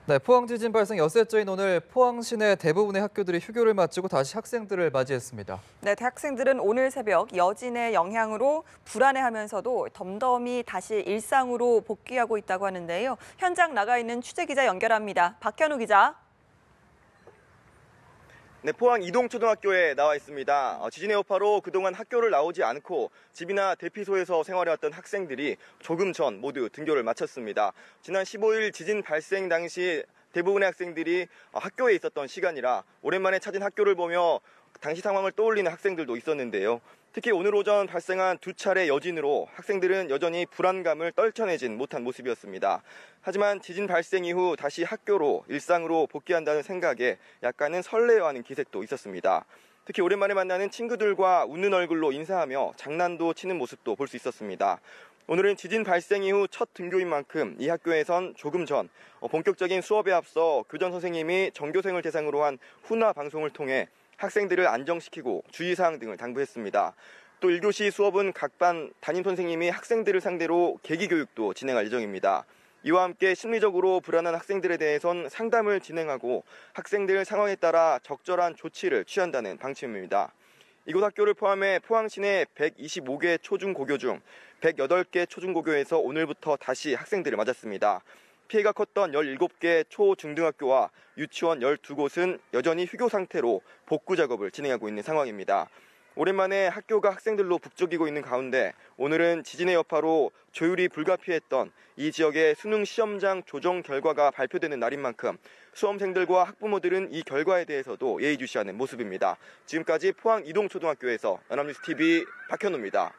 네, 포항 지진 발생 엿새째인 오늘 포항 시내 대부분의 학교들이 휴교를 마치고 다시 학생들을 맞이했습니다. 네, 대학생들은 오늘 새벽 여진의 영향으로 불안해하면서도 덤덤히 다시 일상으로 복귀하고 있다고 하는데요. 현장 나가 있는 취재기자 연결합니다. 박현우 기자. 네, 포항 이동초등학교에 나와 있습니다. 지진의 여파로 그동안 학교를 나오지 않고 집이나 대피소에서 생활해왔던 학생들이 조금 전 모두 등교를 마쳤습니다. 지난 15일 지진 발생 당시 대부분의 학생들이 학교에 있었던 시간이라 오랜만에 찾은 학교를 보며 당시 상황을 떠올리는 학생들도 있었는데요. 특히 오늘 오전 발생한 두 차례 여진으로 학생들은 여전히 불안감을 떨쳐내진 못한 모습이었습니다. 하지만 지진 발생 이후 다시 학교로 일상으로 복귀한다는 생각에 약간은 설레어하는 기색도 있었습니다. 특히 오랜만에 만나는 친구들과 웃는 얼굴로 인사하며 장난도 치는 모습도 볼 수 있었습니다. 오늘은 지진 발생 이후 첫 등교인 만큼 이 학교에선 조금 전 본격적인 수업에 앞서 교장 선생님이 전교생을 대상으로 한 훈화 방송을 통해 학생들을 안정시키고 주의사항 등을 당부했습니다. 또 1교시 수업은 각 반 담임 선생님이 학생들을 상대로 계기교육도 진행할 예정입니다. 이와 함께 심리적으로 불안한 학생들에 대해선 상담을 진행하고 학생들 상황에 따라 적절한 조치를 취한다는 방침입니다. 이곳 학교를 포함해 포항 시내 125개 초중고교 중 108개 초중고교에서 오늘부터 다시 학생들을 맞았습니다. 피해가 컸던 17개 초중등학교와 유치원 12곳은 여전히 휴교 상태로 복구 작업을 진행하고 있는 상황입니다. 오랜만에 학교가 학생들로 북적이고 있는 가운데 오늘은 지진의 여파로 조율이 불가피했던 이 지역의 수능 시험장 조정 결과가 발표되는 날인 만큼 수험생들과 학부모들은 이 결과에 대해서도 예의주시하는 모습입니다. 지금까지 포항 이동초등학교에서 연합뉴스TV 박현우입니다.